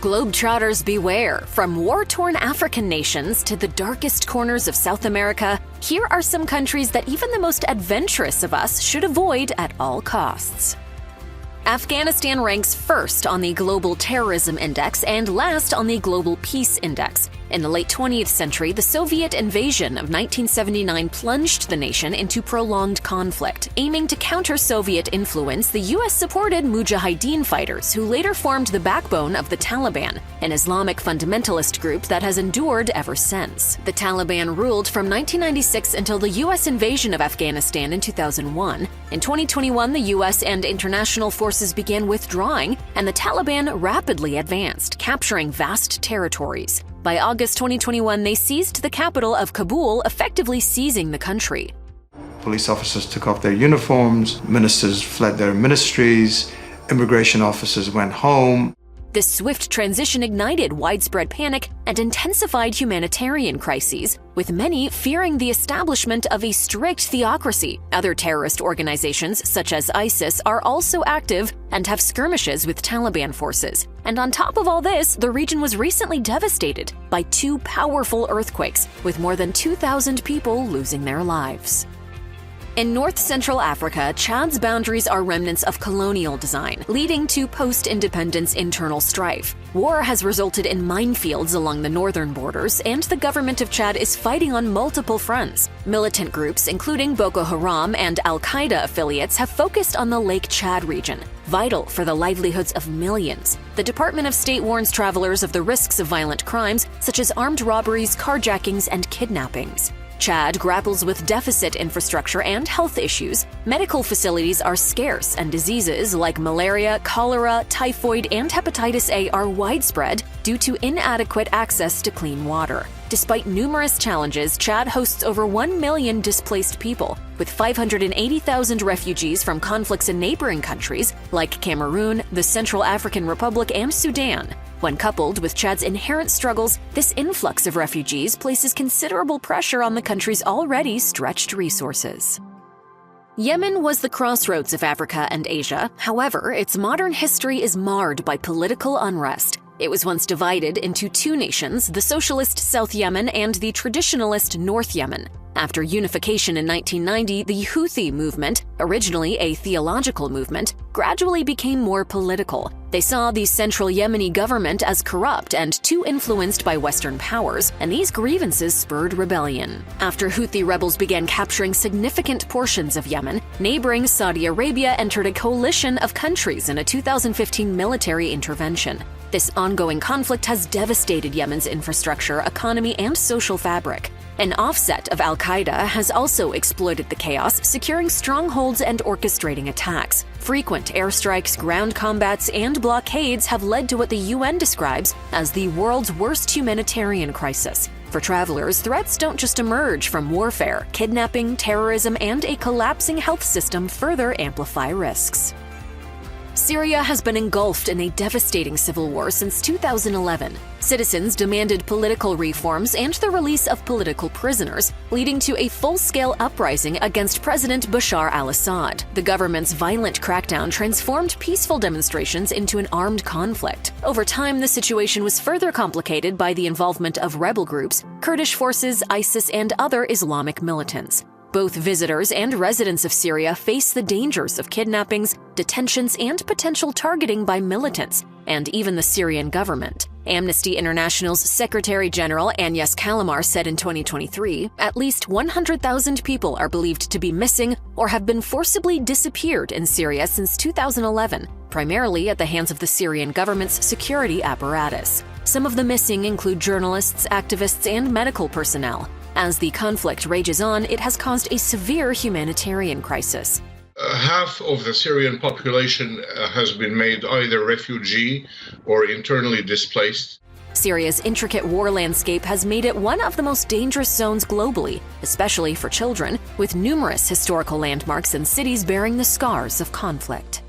Globetrotters beware! From war-torn African nations to the darkest corners of South America, here are some countries that even the most adventurous of us should avoid at all costs. Afghanistan ranks first on the Global Terrorism Index and last on the Global Peace Index. In the late 20th century, the Soviet invasion of 1979 plunged the nation into prolonged conflict. Aiming to counter Soviet influence, the U.S. supported Mujahideen fighters, who later formed the backbone of the Taliban, an Islamic fundamentalist group that has endured ever since. The Taliban ruled from 1996 until the U.S. invasion of Afghanistan in 2001. In 2021, the U.S. and international forces began withdrawing, and the Taliban rapidly advanced, capturing vast territories. By August 2021, they seized the capital of Kabul, effectively seizing the country. Police officers took off their uniforms, ministers fled their ministries, immigration officers went home. This swift transition ignited widespread panic and intensified humanitarian crises, with many fearing the establishment of a strict theocracy. Other terrorist organizations, such as ISIS, are also active and have skirmishes with Taliban forces. And on top of all this, the region was recently devastated by two powerful earthquakes, with more than 2,000 people losing their lives. In north-central Africa, Chad's boundaries are remnants of colonial design, leading to post-independence internal strife. War has resulted in minefields along the northern borders, and the government of Chad is fighting on multiple fronts. Militant groups, including Boko Haram and Al-Qaeda affiliates, have focused on the Lake Chad region, vital for the livelihoods of millions. The Department of State warns travelers of the risks of violent crimes, such as armed robberies, carjackings, and kidnappings. Chad grapples with deficit infrastructure and health issues. Medical facilities are scarce, and diseases like malaria, cholera, typhoid, and hepatitis A are widespread due to inadequate access to clean water. Despite numerous challenges, Chad hosts over 1 million displaced people, with 580,000 refugees from conflicts in neighboring countries like Cameroon, the Central African Republic, and Sudan. When coupled with Chad's inherent struggles, this influx of refugees places considerable pressure on the country's already stretched resources. Yemen was the crossroads of Africa and Asia. However, its modern history is marred by political unrest. It was once divided into two nations, the socialist South Yemen and the traditionalist North Yemen. After unification in 1990, the Houthi movement, originally a theological movement, gradually became more political. They saw the central Yemeni government as corrupt and too influenced by Western powers, and these grievances spurred rebellion. After Houthi rebels began capturing significant portions of Yemen, neighboring Saudi Arabia entered a coalition of countries in a 2015 military intervention. This ongoing conflict has devastated Yemen's infrastructure, economy, and social fabric. An offset of Al-Qaeda has also exploited the chaos, securing strongholds and orchestrating attacks. Frequent airstrikes, ground combats, and blockades have led to what the UN describes as the world's worst humanitarian crisis. For travelers, threats don't just emerge from warfare. Kidnapping, terrorism, and a collapsing health system further amplify risks. Syria has been engulfed in a devastating civil war since 2011. Citizens demanded political reforms and the release of political prisoners, leading to a full-scale uprising against President Bashar al-Assad. The government's violent crackdown transformed peaceful demonstrations into an armed conflict. Over time, the situation was further complicated by the involvement of rebel groups, Kurdish forces, ISIS, and other Islamic militants. Both visitors and residents of Syria face the dangers of kidnappings, detentions, and potential targeting by militants, and even the Syrian government. Amnesty International's Secretary General Agnes Kalamar said in 2023, at least 100,000 people are believed to be missing or have been forcibly disappeared in Syria since 2011, primarily at the hands of the Syrian government's security apparatus. Some of the missing include journalists, activists, and medical personnel. As the conflict rages on, it has caused a severe humanitarian crisis. Half of the Syrian population has been made either refugee or internally displaced. Syria's intricate war landscape has made it one of the most dangerous zones globally, especially for children, with numerous historical landmarks and cities bearing the scars of conflict.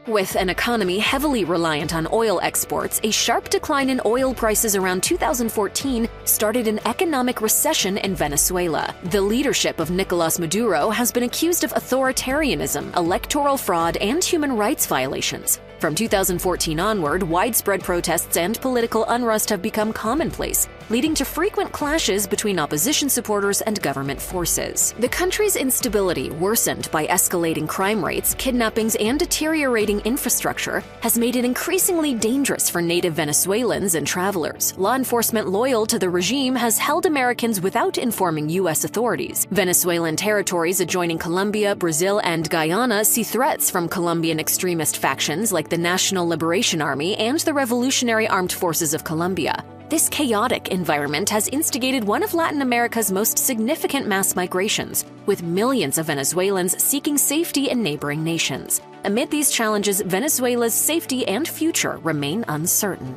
With an economy heavily reliant on oil exports, a sharp decline in oil prices around 2014 started an economic recession in Venezuela. The leadership of Nicolas Maduro has been accused of authoritarianism, electoral fraud, and human rights violations. From 2014 onward, widespread protests and political unrest have become commonplace, leading to frequent clashes between opposition supporters and government forces. The country's instability, worsened by escalating crime rates, kidnappings, and deteriorating infrastructure, has made it increasingly dangerous for native Venezuelans and travelers. Law enforcement loyal to the regime has held Americans without informing U.S. authorities. Venezuelan territories adjoining Colombia, Brazil, and Guyana see threats from Colombian extremist factions like the National Liberation Army and the Revolutionary Armed Forces of Colombia. This chaotic environment has instigated one of Latin America's most significant mass migrations, with millions of Venezuelans seeking safety in neighboring nations. Amid these challenges, Venezuela's safety and future remain uncertain.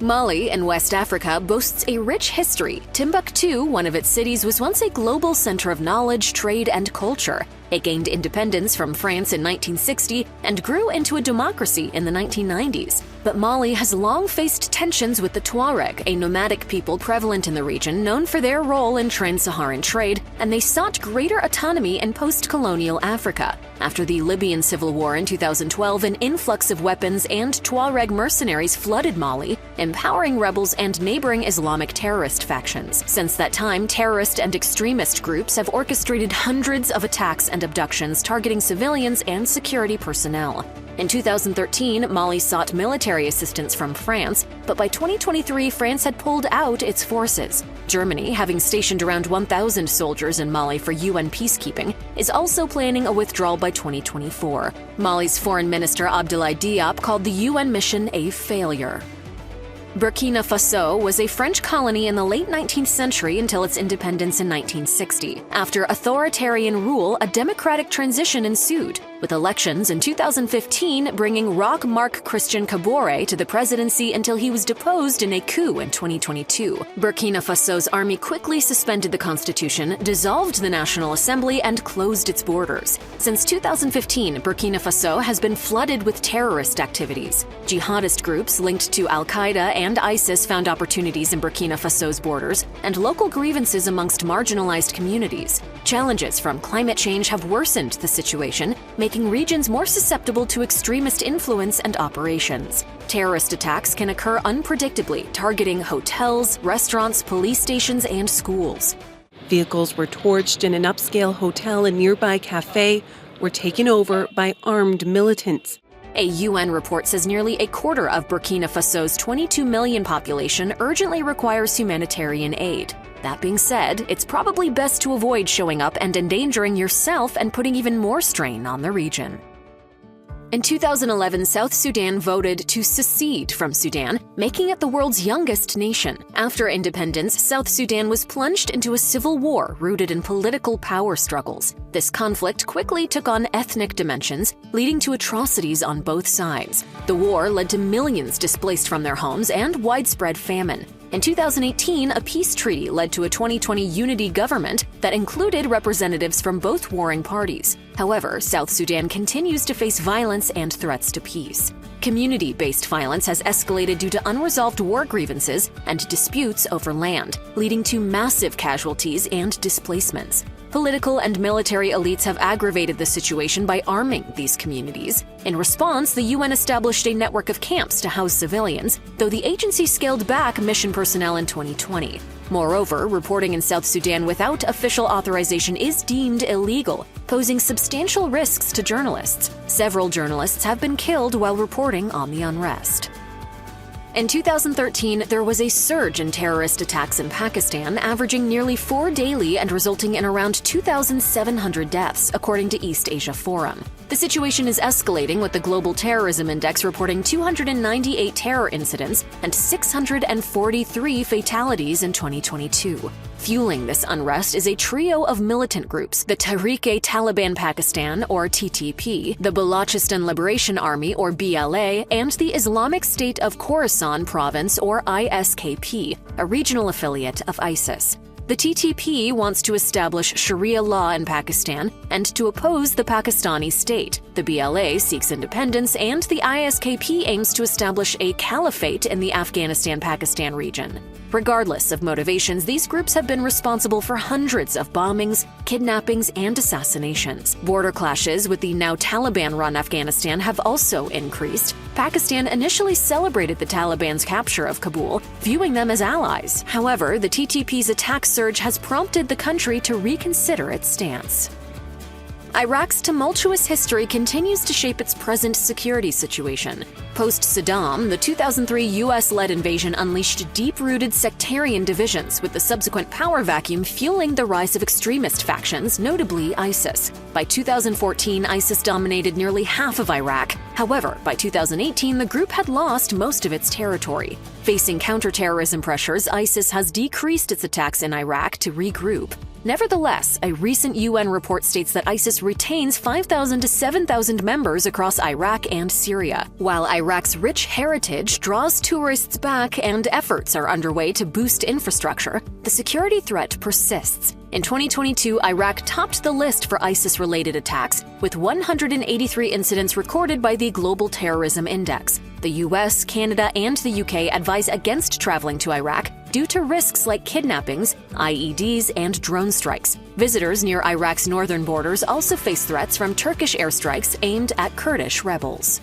Mali in West Africa boasts a rich history. Timbuktu, one of its cities, was once a global center of knowledge, trade, and culture. It gained independence from France in 1960 and grew into a democracy in the 1990s. But Mali has long faced tensions with the Tuareg, a nomadic people prevalent in the region known for their role in trans-Saharan trade, and they sought greater autonomy in post-colonial Africa. After the Libyan civil war in 2012, an influx of weapons and Tuareg mercenaries flooded Mali, empowering rebels and neighboring Islamic terrorist factions. Since that time, terrorist and extremist groups have orchestrated hundreds of attacks and abductions targeting civilians and security personnel. In 2013, Mali sought military assistance from France, but by 2023, France had pulled out its forces. Germany, having stationed around 1,000 soldiers in Mali for UN peacekeeping, is also planning a withdrawal by 2024. Mali's Foreign Minister Abdoulaye Diop called the UN mission a failure. Burkina Faso was a French colony in the late 19th century until its independence in 1960. After authoritarian rule, a democratic transition ensued, with elections in 2015 bringing Roch Marc Christian Kabore to the presidency until he was deposed in a coup in 2022. Burkina Faso's army quickly suspended the constitution, dissolved the National Assembly, and closed its borders. Since 2015, Burkina Faso has been flooded with terrorist activities. Jihadist groups linked to Al-Qaeda and ISIS found opportunities in Burkina Faso's borders, and local grievances amongst marginalized communities. Challenges from climate change have worsened the situation, making regions more susceptible to extremist influence and operations. Terrorist attacks can occur unpredictably, targeting hotels, restaurants, police stations, and schools. Vehicles were torched in an upscale hotel and nearby cafe were taken over by armed militants. A UN report says nearly a quarter of Burkina Faso's 22 million population urgently requires humanitarian aid. That being said, it's probably best to avoid showing up and endangering yourself and putting even more strain on the region. In 2011, South Sudan voted to secede from Sudan, making it the world's youngest nation. After independence, South Sudan was plunged into a civil war rooted in political power struggles. This conflict quickly took on ethnic dimensions, leading to atrocities on both sides. The war led to millions displaced from their homes and widespread famine. In 2018, a peace treaty led to a 2020 unity government that included representatives from both warring parties. However, South Sudan continues to face violence and threats to peace. Community-based violence has escalated due to unresolved war grievances and disputes over land, leading to massive casualties and displacements. Political and military elites have aggravated the situation by arming these communities. In response, the UN established a network of camps to house civilians, though the agency scaled back mission personnel in 2020. Moreover, reporting in South Sudan without official authorization is deemed illegal, posing substantial risks to journalists. Several journalists have been killed while reporting on the unrest. In 2013, there was a surge in terrorist attacks in Pakistan, averaging nearly 4 daily and resulting in around 2,700 deaths, according to East Asia Forum. The situation is escalating, with the Global Terrorism Index reporting 298 terror incidents and 643 fatalities in 2022. Fueling this unrest is a trio of militant groups: the Tehreek-e-Taliban Pakistan, or TTP, the Balochistan Liberation Army, or BLA, and the Islamic State of Khorasan Province, or ISKP, a regional affiliate of ISIS. The TTP wants to establish Sharia law in Pakistan and to oppose the Pakistani state. The BLA seeks independence, and the ISKP aims to establish a caliphate in the Afghanistan-Pakistan region. Regardless of motivations, these groups have been responsible for hundreds of bombings, kidnappings, and assassinations. Border clashes with the now Taliban-run Afghanistan have also increased. Pakistan initially celebrated the Taliban's capture of Kabul, viewing them as allies. However, the TTP's attack surge has prompted the country to reconsider its stance. Iraq's tumultuous history continues to shape its present security situation. Post-Saddam, the 2003 U.S.-led invasion unleashed deep-rooted sectarian divisions, with the subsequent power vacuum fueling the rise of extremist factions, notably ISIS. By 2014, ISIS dominated nearly half of Iraq. However, by 2018, the group had lost most of its territory. Facing counterterrorism pressures, ISIS has decreased its attacks in Iraq to regroup. Nevertheless, a recent UN report states that ISIS retains 5,000 to 7,000 members across Iraq and Syria. While Iraq's rich heritage draws tourists back and efforts are underway to boost infrastructure, the security threat persists. In 2022, Iraq topped the list for ISIS-related attacks, with 183 incidents recorded by the Global Terrorism Index. The US, Canada, and the UK advise against traveling to Iraq due to risks like kidnappings, IEDs, and drone strikes. Visitors near Iraq's northern borders also face threats from Turkish airstrikes aimed at Kurdish rebels.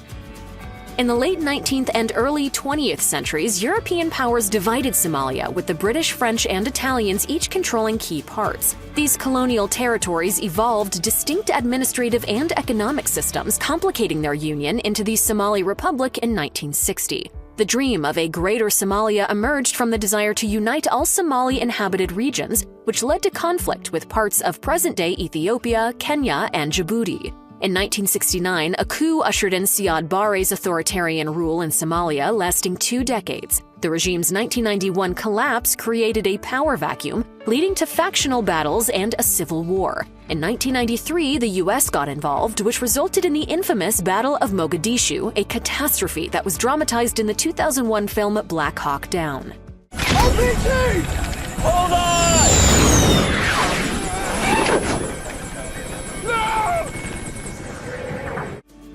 In the late 19th and early 20th centuries, European powers divided Somalia, with the British, French, and Italians each controlling key parts. These colonial territories evolved distinct administrative and economic systems, complicating their union into the Somali Republic in 1960. The dream of a greater Somalia emerged from the desire to unite all Somali-inhabited regions, which led to conflict with parts of present-day Ethiopia, Kenya, and Djibouti. In 1969, a coup ushered in Siad Barre's authoritarian rule in Somalia, lasting 2 decades. The regime's 1991 collapse created a power vacuum, leading to factional battles and a civil war. In 1993, the U.S. got involved, which resulted in the infamous Battle of Mogadishu, a catastrophe that was dramatized in the 2001 film Black Hawk Down. OPG! Hold on!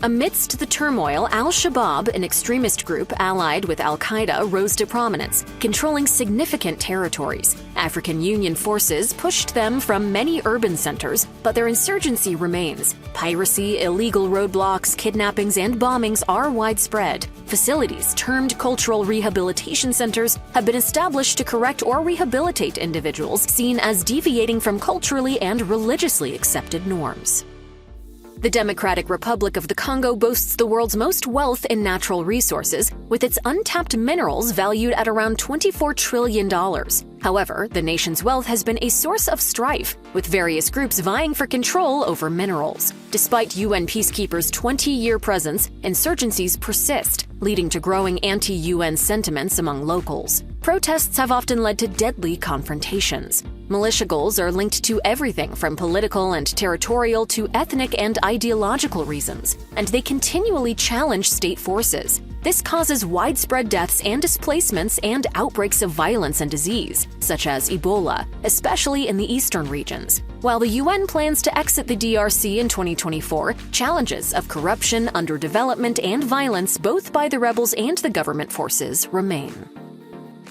Amidst the turmoil, Al-Shabaab, an extremist group allied with al-Qaeda, rose to prominence, controlling significant territories. African Union forces pushed them from many urban centers, but their insurgency remains. Piracy, illegal roadblocks, kidnappings, and bombings are widespread. Facilities, termed cultural rehabilitation centers, have been established to correct or rehabilitate individuals seen as deviating from culturally and religiously accepted norms. The Democratic Republic of the Congo boasts the world's most wealth in natural resources, with its untapped minerals valued at around $24 trillion. However, the nation's wealth has been a source of strife, with various groups vying for control over minerals. Despite UN peacekeepers' 20-year presence, insurgencies persist, leading to growing anti-UN sentiments among locals. Protests have often led to deadly confrontations. Militia goals are linked to everything from political and territorial to ethnic and ideological reasons, and they continually challenge state forces. This causes widespread deaths and displacements and outbreaks of violence and disease, such as Ebola, especially in the eastern regions. While the UN plans to exit the DRC in 2024, challenges of corruption, underdevelopment, and violence, both by the rebels and the government forces, remain.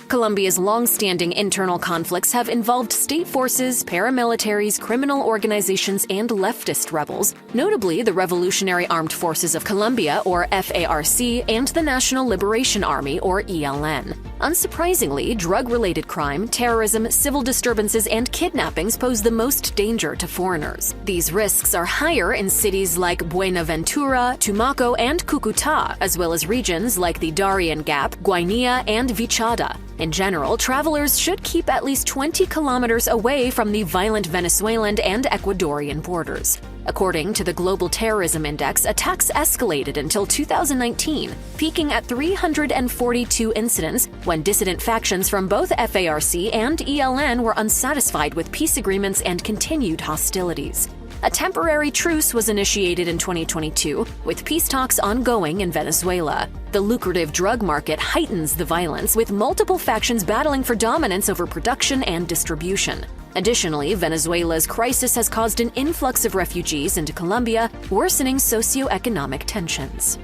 Colombia's long-standing internal conflicts have involved state forces, paramilitaries, criminal organizations, and leftist rebels, notably the Revolutionary Armed Forces of Colombia, or FARC, and the National Liberation Army, or ELN. Unsurprisingly, drug-related crime, terrorism, civil disturbances, and kidnappings pose the most danger to foreigners. These risks are higher in cities like Buenaventura, Tumaco, and Cúcuta, as well as regions like the Darien Gap, Guainía, and Vichada. In general, travelers should keep at least 20 kilometers away from the violent Venezuelan and Ecuadorian borders. According to the Global Terrorism Index, attacks escalated until 2019, peaking at 342 incidents when dissident factions from both FARC and ELN were unsatisfied with peace agreements and continued hostilities. A temporary truce was initiated in 2022, with peace talks ongoing in Venezuela. The lucrative drug market heightens the violence, with multiple factions battling for dominance over production and distribution. Additionally, Venezuela's crisis has caused an influx of refugees into Colombia, worsening socioeconomic tensions.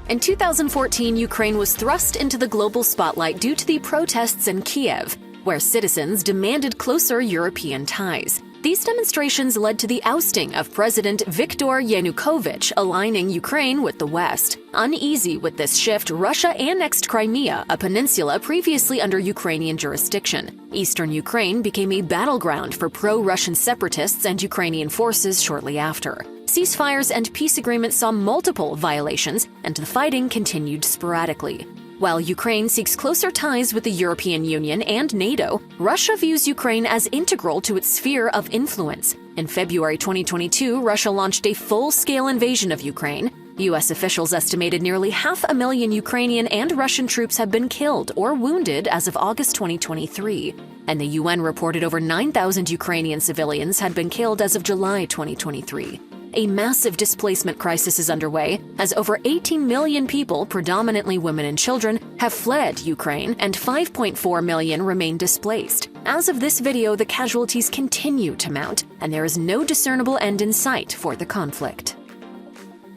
In 2014, Ukraine was thrust into the global spotlight due to the protests in Kiev, where citizens demanded closer European ties. These demonstrations led to the ousting of President Viktor Yanukovych, aligning Ukraine with the West. Uneasy with this shift, Russia annexed Crimea, a peninsula previously under Ukrainian jurisdiction. Eastern Ukraine became a battleground for pro-Russian separatists and Ukrainian forces shortly after. Ceasefires and peace agreements saw multiple violations, and the fighting continued sporadically. While Ukraine seeks closer ties with the European Union and NATO, Russia views Ukraine as integral to its sphere of influence. In February 2022, Russia launched a full-scale invasion of Ukraine. U.S. officials estimated nearly 500,000 Ukrainian and Russian troops have been killed or wounded as of August 2023. And the UN reported over 9,000 Ukrainian civilians had been killed as of July 2023. A massive displacement crisis is underway, as over 18 million people, predominantly women and children, have fled Ukraine, and 5.4 million remain displaced. As of this video, the casualties continue to mount, and there is no discernible end in sight for the conflict.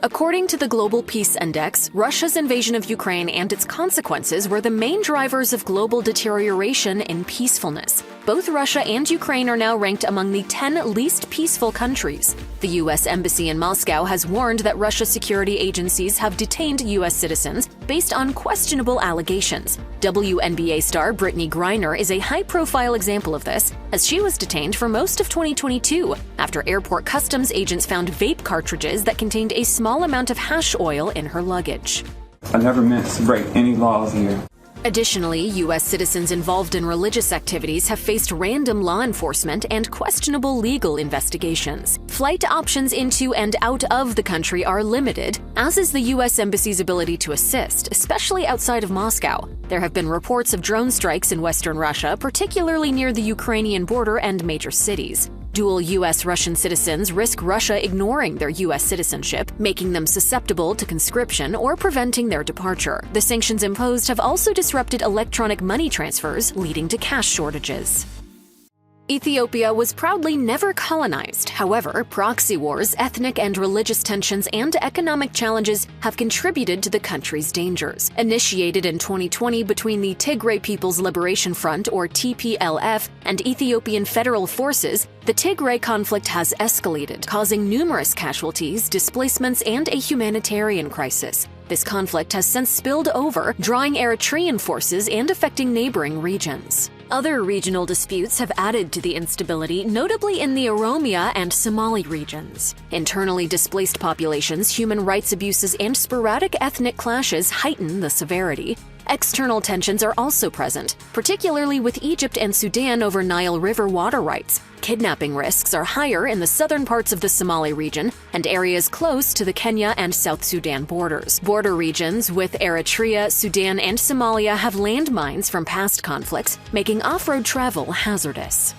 According to the Global Peace Index, Russia's invasion of Ukraine and its consequences were the main drivers of global deterioration in peacefulness. Both Russia and Ukraine are now ranked among the 10 least peaceful countries. The U.S. Embassy in Moscow has warned that Russia's security agencies have detained U.S. citizens based on questionable allegations. WNBA star Brittany Griner is a high-profile example of this, as she was detained for most of 2022 after airport customs agents found vape cartridges that contained a small amount of hash oil in her luggage. I never meant to break any laws here. Additionally, U.S. citizens involved in religious activities have faced random law enforcement and questionable legal investigations. Flight options into and out of the country are limited, as is the U.S. Embassy's ability to assist, especially outside of Moscow. There have been reports of drone strikes in western Russia, particularly near the Ukrainian border and major cities. Dual U.S.-Russian citizens risk Russia ignoring their U.S. citizenship, making them susceptible to conscription or preventing their departure. The sanctions imposed have also disrupted electronic money transfers, leading to cash shortages. Ethiopia was proudly never colonized. However, proxy wars, ethnic and religious tensions, and economic challenges have contributed to the country's dangers. Initiated in 2020 between the Tigray People's Liberation Front, or TPLF, and Ethiopian Federal Forces, the Tigray conflict has escalated, causing numerous casualties, displacements, and a humanitarian crisis. This conflict has since spilled over, drawing Eritrean forces and affecting neighboring regions. Other regional disputes have added to the instability, notably in the Oromia and Somali regions. Internally displaced populations, human rights abuses, and sporadic ethnic clashes heighten the severity. External tensions are also present, particularly with Egypt and Sudan over Nile River water rights. Kidnapping risks are higher in the southern parts of the Somali region and areas close to the Kenya and South Sudan borders. Border regions with Eritrea, Sudan, and Somalia have landmines from past conflicts, making off-road travel hazardous.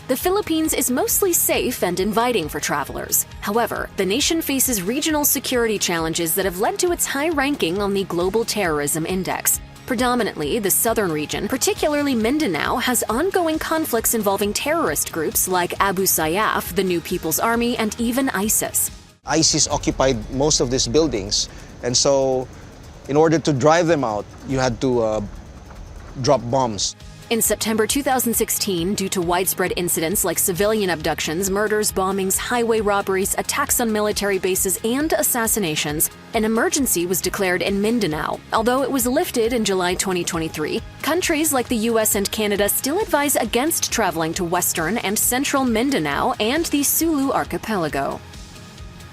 The Philippines is mostly safe and inviting for travelers. However, the nation faces regional security challenges that have led to its high ranking on the Global Terrorism Index. Predominantly, the southern region, particularly Mindanao, has ongoing conflicts involving terrorist groups like Abu Sayyaf, the New People's Army, and even ISIS. ISIS occupied most of these buildings, and so in order to drive them out, you had to drop bombs. In September 2016, due to widespread incidents like civilian abductions, murders, bombings, highway robberies, attacks on military bases, and assassinations, an emergency was declared in Mindanao. Although it was lifted in July 2023, countries like the US and Canada still advise against traveling to western and central Mindanao and the Sulu archipelago.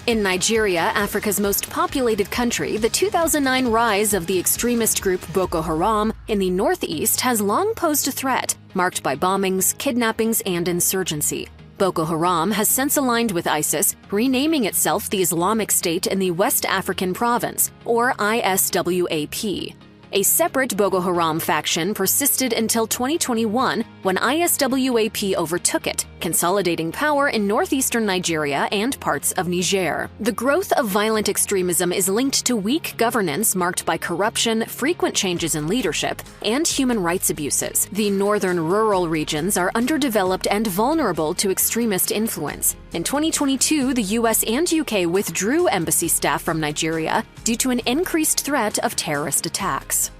In Nigeria, Africa's most populated country, the 2009 rise of the extremist group Boko Haram in the northeast has long posed a threat, marked by bombings, kidnappings, and insurgency. Boko Haram has since aligned with ISIS, renaming itself the Islamic State in the West African Province, or ISWAP. A separate Boko Haram faction persisted until 2021, when ISWAP overtook it, consolidating power in northeastern Nigeria and parts of Niger. The growth of violent extremism is linked to weak governance marked by corruption, frequent changes in leadership, and human rights abuses. The northern rural regions are underdeveloped and vulnerable to extremist influence. In 2022, the US and UK withdrew embassy staff from Nigeria, due to an increased threat of terrorist attacks.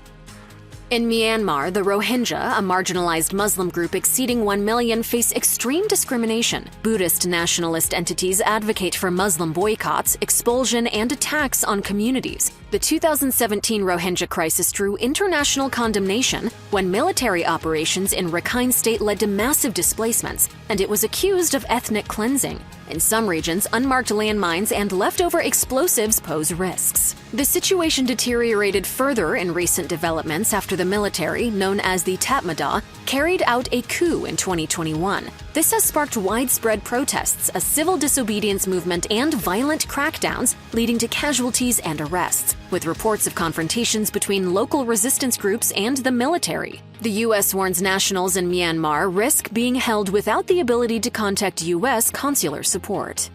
In Myanmar, the Rohingya, a marginalized Muslim group exceeding 1 million, face extreme discrimination. Buddhist nationalist entities advocate for Muslim boycotts, expulsion, and attacks on communities. The 2017 Rohingya crisis drew international condemnation when military operations in Rakhine State led to massive displacements, and it was accused of ethnic cleansing. In some regions, unmarked landmines and leftover explosives pose risks. The situation deteriorated further in recent developments after the military, known as the Tatmadaw, carried out a coup in 2021. This has sparked widespread protests, a civil disobedience movement, and violent crackdowns, leading to casualties and arrests, with reports of confrontations between local resistance groups and the military. The U.S. warns nationals in Myanmar risk being held without the ability to contact U.S. consular support.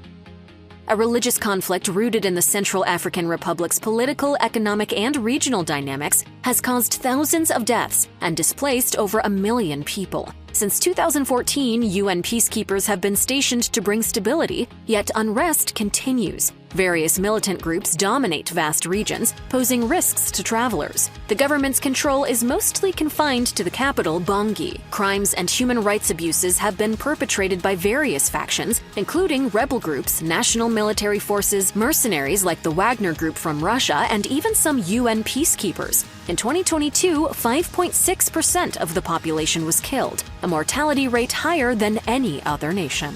A religious conflict rooted in the Central African Republic's political, economic, and regional dynamics has caused thousands of deaths and displaced over 1 million people. Since 2014, UN peacekeepers have been stationed to bring stability, yet unrest continues. Various militant groups dominate vast regions, posing risks to travelers. The government's control is mostly confined to the capital, Bangui. Crimes and human rights abuses have been perpetrated by various factions, including rebel groups, national military forces, mercenaries like the Wagner Group from Russia, and even some UN peacekeepers. In 2022, 5.6% of the population was killed, a mortality rate higher than any other nation.